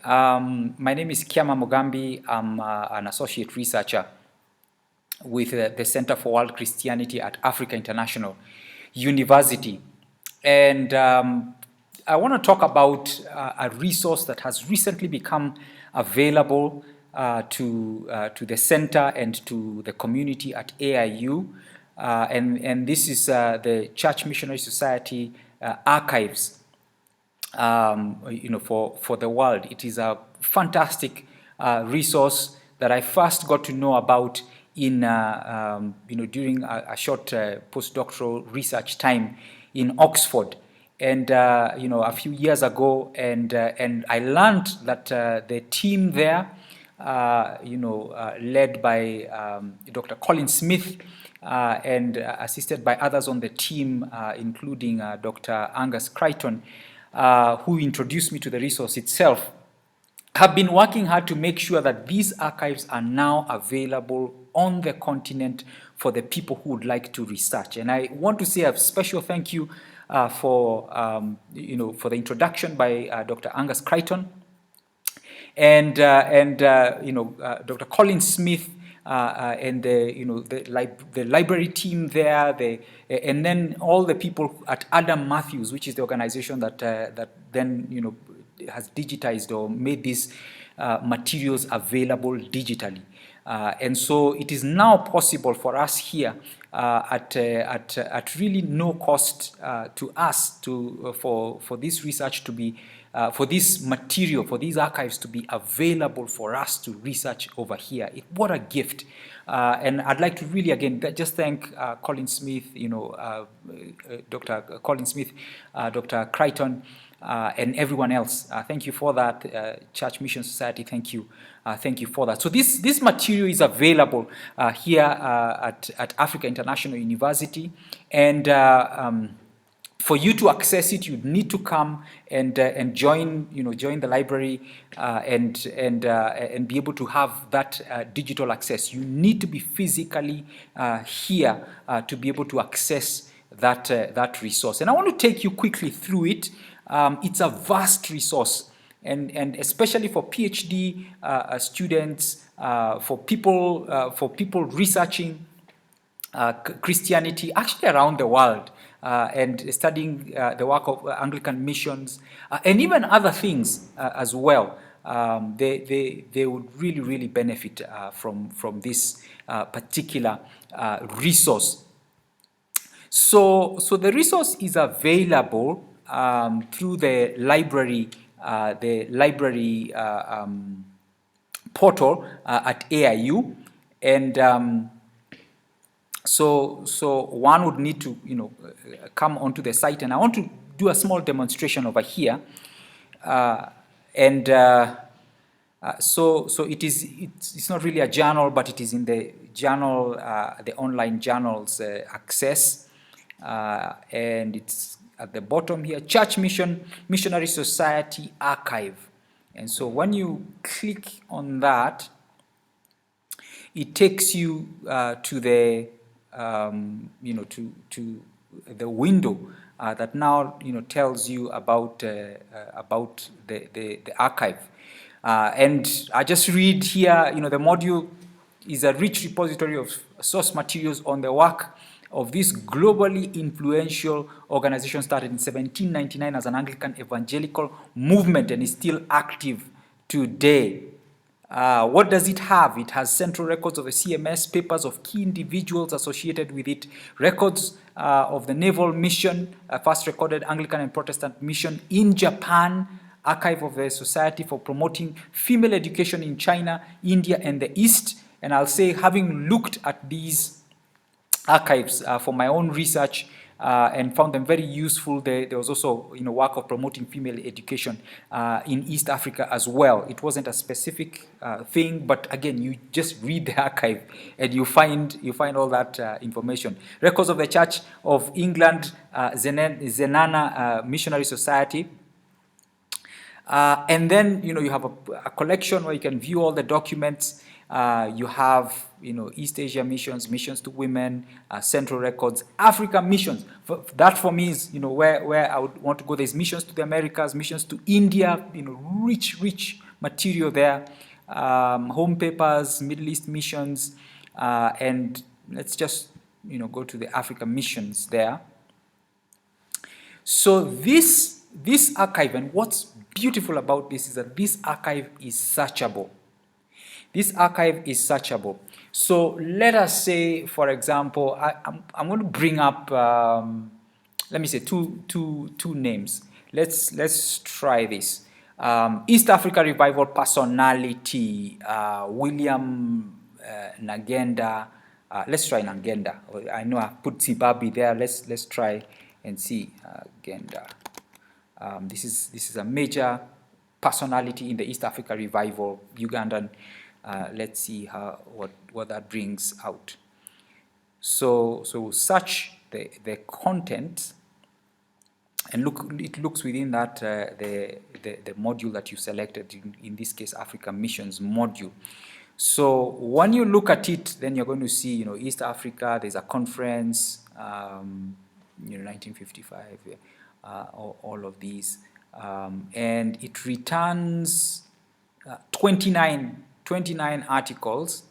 My name is Kiama Mugambi. I'm an associate researcher with the Center for World Christianity at Africa International University. And I want to talk about a resource that has recently become available to the center and to the community at AIU. And this is the Church Missionary Society archives. For the world. It is a fantastic resource that I first got to know about in during a short postdoctoral research time in Oxford, and a few years ago, and I learned that the team there, led by Dr. Colin Smith, and assisted by others on the team, including Dr. Angus Crichton, who introduced me to the resource itself, have been working hard to make sure that these archives are now available on the continent for the people who would like to research. And I want to say a special thank you for the introduction by Dr. Angus Crichton and Dr. Colin Smith, and the library team there, and then all the people at Adam Matthews, which is the organization that then has digitized or made these materials available digitally. And so it is now possible for us here at really no cost to us for this research to be for this material, for these archives to be available for us to research over here. What a gift. And I'd like to really, again, just thank Colin Smith, Dr. Colin Smith, Dr. Crichton, and everyone else. Thank you for that. Church Mission Society, thank you. Thank you for that. So this material is available here at Africa International University, and for you to access it, you need to come and join the library and be able to have that digital access. You need to be physically here to be able to access that resource. And I want to take you quickly through it. It's a vast resource, and especially for PhD students, for people researching Christianity actually around the world. And studying the work of Anglican missions, and even other things as well. They would really benefit from this particular resource. So the resource is available through the library portal at AIU, and so one would need to come onto the site, and I want to do a small demonstration over here, so it's not really a journal, but it is in the journal, the online journals access, and it's at the bottom here, Church Missionary Society Archive. And so when you click on that, it takes you to the to the window that now tells you about the archive, and I just read here. The module is a rich repository of source materials on the work of this globally influential organization, started in 1799 as an Anglican evangelical movement and is still active today. What does it have? It has central records of the CMS, papers of key individuals associated with it, records of the naval mission, first recorded Anglican and Protestant mission in Japan, archive of the Society for Promoting Female Education in China, India, and the East. And I'll say, having looked at these archives for my own research, and found them very useful. There was also work of promoting female education in East Africa as well. It wasn't a specific thing, but again, you just read the archive and you find all that information. Records of the Church of England, Zenana Missionary Society. And then you have a collection where you can view all the documents. You have East Asia missions, missions to women, Central Records, Africa missions. That for me is where I would want to go. There's missions to the Americas, missions to India. Rich material there. Home papers, Middle East missions, and let's just go to the Africa missions there. So this archive, and what's beautiful about this is that this archive is searchable. This archive is searchable. So let us say, for example, I'm going to bring up, let me say two names. Let's try this. East Africa Revival personality, William Nagenda. Let's try Nagenda. I know I put Zimbabwe there. Let's try and see Nagenda. This is a major personality in the East Africa Revival, Ugandan. Let's see what that brings out. So search the content, and it looks within that the module that you selected, in this case Africa Missions module. So when you look at it, then you're going to see East Africa. There's a conference, 1955, all of these, and it returns 29 articles.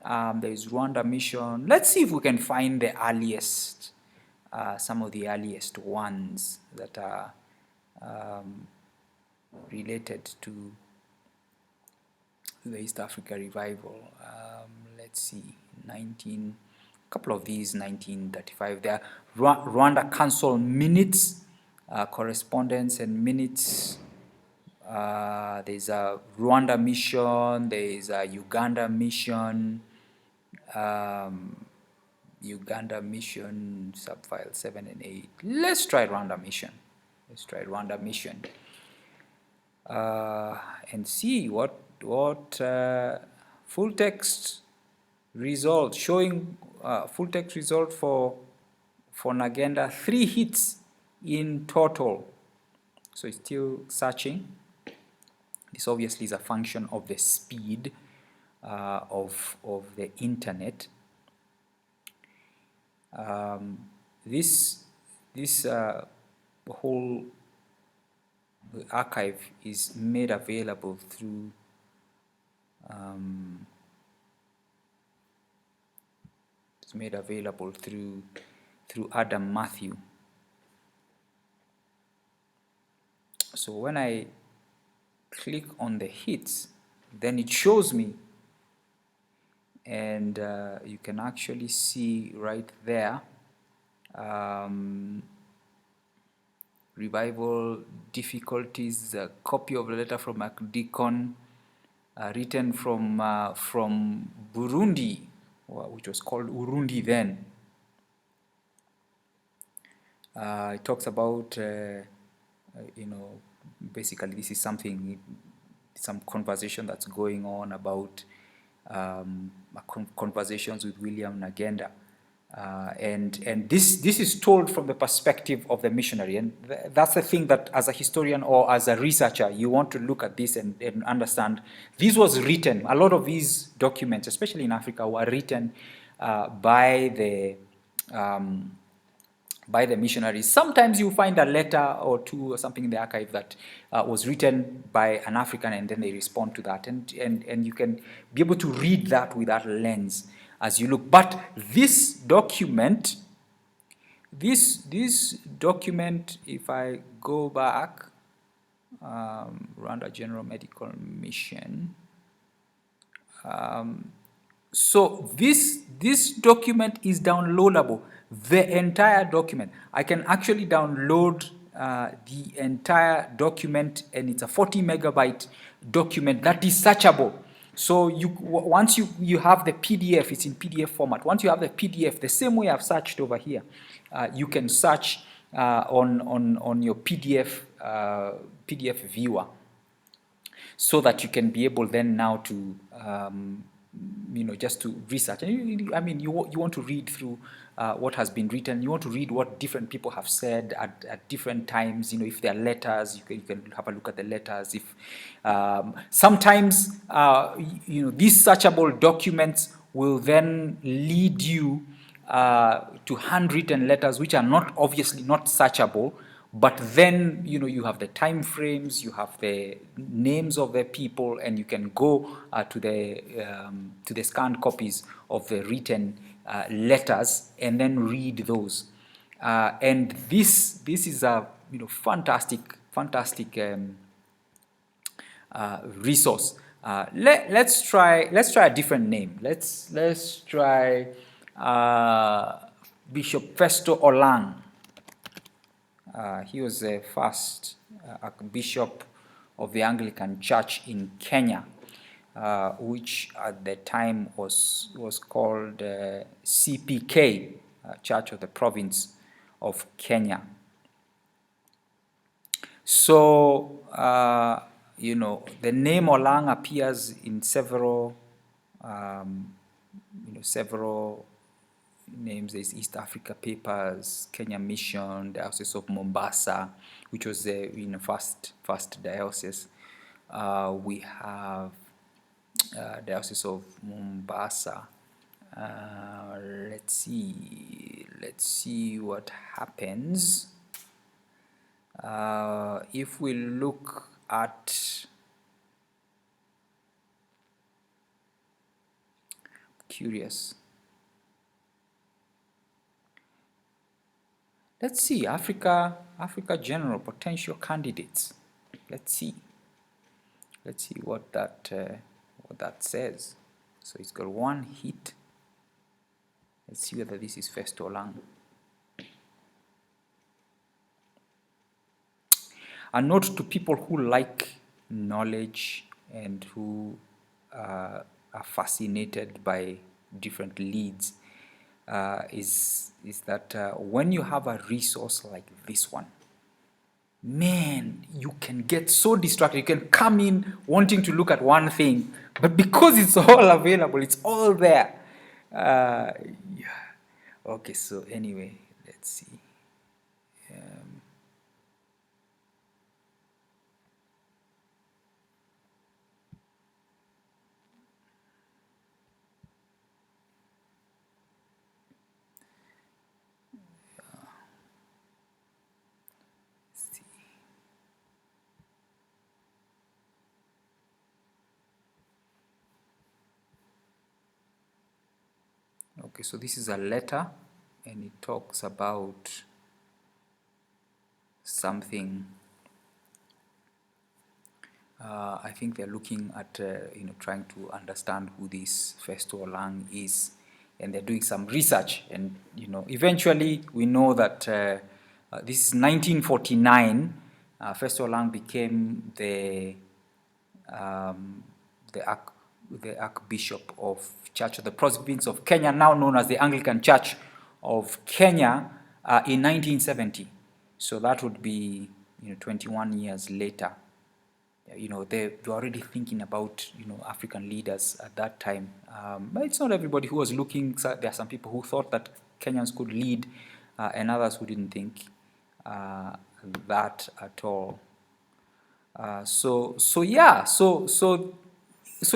There is Rwanda mission. Let's see if we can find the earliest, some of the earliest ones that are related to the East Africa Revival. Let's see, couple of these, 1935. There are Rwanda Council minutes, correspondence and minutes. There's a Rwanda mission, there's a Uganda mission, subfile 7 and 8. Let's try Rwanda mission. And see what full text result, showing full text result for Nagenda, 3 hits in total. So it's still searching. This obviously is a function of the speed of the internet. This whole archive is made available through Adam Matthew. So when I click on the hits, then it shows me, and you can actually see right there, revival difficulties, a copy of the letter from McDeacon, written from Burundi, which was called Urundi then. It talks about basically this is some conversation that's going on about conversations with William Nagenda, and this is told from the perspective of the missionary, and that's the thing that as a historian or as a researcher you want to look at this and understand. This was written, a lot of these documents, especially in Africa, were written by the missionaries. Sometimes you find a letter or two or something in the archive that was written by an African, and then they respond to that, and you can be able to read that with that lens as you look. But this document, if I go back, Rwanda General Medical Mission. So this document is downloadable. The entire document. I can actually download the entire document, and it's a 40 megabyte document that is searchable. So once you have the PDF, it's in PDF format. Once you have the PDF, the same way I've searched over here, you can search on your PDF viewer, so that you can be able then now to just to research. And you want to read through what has been written. You want to read what different people have said at different times. If there are letters, you can have a look at the letters. If sometimes these searchable documents will then lead you to handwritten letters, which are obviously not searchable, But then, you have the time frames, you have the names of the people, and you can go to the scanned copies of the written letters and then read those. And this is a fantastic resource. Let's try a different name. Let's try Bishop Festo Olang. He was the first Archbishop of the Anglican Church in Kenya, which at the time was called CPK, Church of the Province of Kenya. So, the name Olang appears in several names. There's East Africa Papers, Kenya Mission, Diocese of Mombasa, which was the first diocese. We have Diocese of Mombasa. Let's see what happens. If we look at curious. Let's see, Africa General potential candidates. Let's see what that says. So it's got one hit. Let's see whether this is Festo Olang. A note to people who like knowledge and who are fascinated by different leads is that when you have a resource like this one, man, you can get so distracted. You can come in wanting to look at one thing, but because it's all available, it's all there. Yeah. Okay, so anyway, let's see. Okay, so this is a letter, and it talks about something. I think they're looking at trying to understand who this Festo Olang is, and they're doing some research. And eventually we know that this is 1949. Festo Olang became the Archbishop of Church of the Province of Kenya, now known as the Anglican Church of Kenya, in 1970. So that would be 21 years later. They were already thinking about African leaders at that time. But it's not everybody who was looking. So there are some people who thought that Kenyans could lead, and others who didn't think that at all. So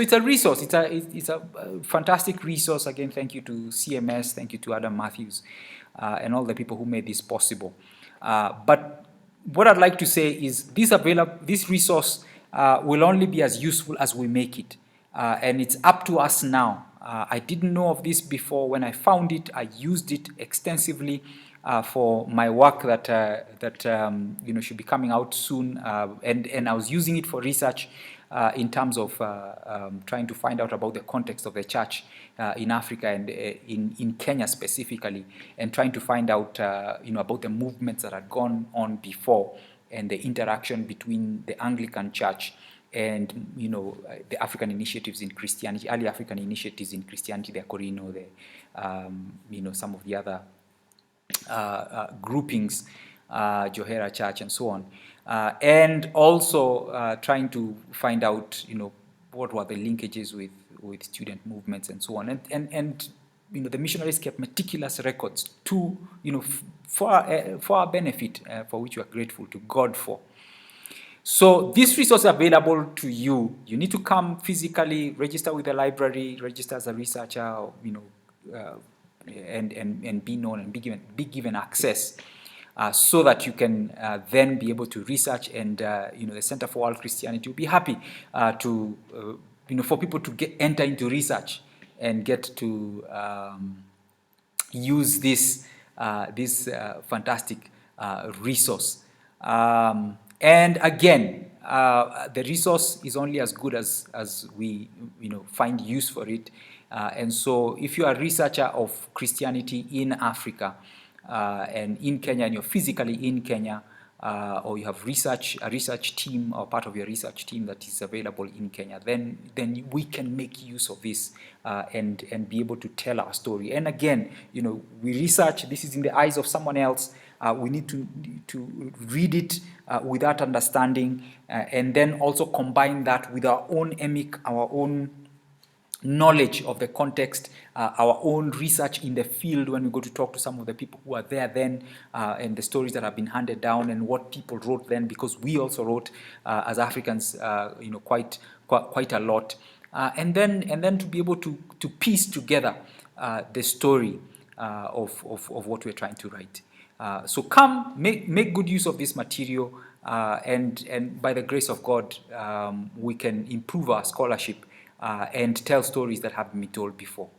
it's a resource. It's a fantastic resource. Again, thank you to CMS, thank you to Adam Matthews, and all the people who made this possible. But what I'd like to say is this resource will only be as useful as we make it, and it's up to us now. I didn't know of this before. When I found it, I used it extensively for my work that should be coming out soon, and I was using it for research in terms of trying to find out about the context of the church in Africa and in Kenya specifically, and trying to find out about the movements that had gone on before and the interaction between the Anglican Church and the African initiatives in Christianity, early African initiatives in Christianity, the Corino, the some of the other groupings, Johera Church, and so on, and also trying to find out what were the linkages with student movements and so on, and the missionaries kept meticulous records to for our benefit, for which we are grateful to God for. So this resource is available to you. You need to come physically, register with the library, register as a researcher, and be known and be given access. so that you can then be able to research, and the Center for World Christianity will be happy to for people to enter into research and get to use this fantastic resource. And again, the resource is only as good as we find use for it. And so if you are a researcher of Christianity in Africa and in Kenya, and you're physically in Kenya, or you have a research team, or part of your research team that is available in Kenya, then we can make use of this and be able to tell our story. And again, we research. This is in the eyes of someone else. We need to read it with that understanding, and then also combine that with our own emic, our own knowledge of the context, our own research in the field when we go to talk to some of the people who are there then, and the stories that have been handed down and what people wrote then, because we also wrote as Africans, quite a lot, and then to be able to piece together the story of what we're trying to write. So come, make good use of this material, and by the grace of God, we can improve our scholarship and tell stories that haven't been told before.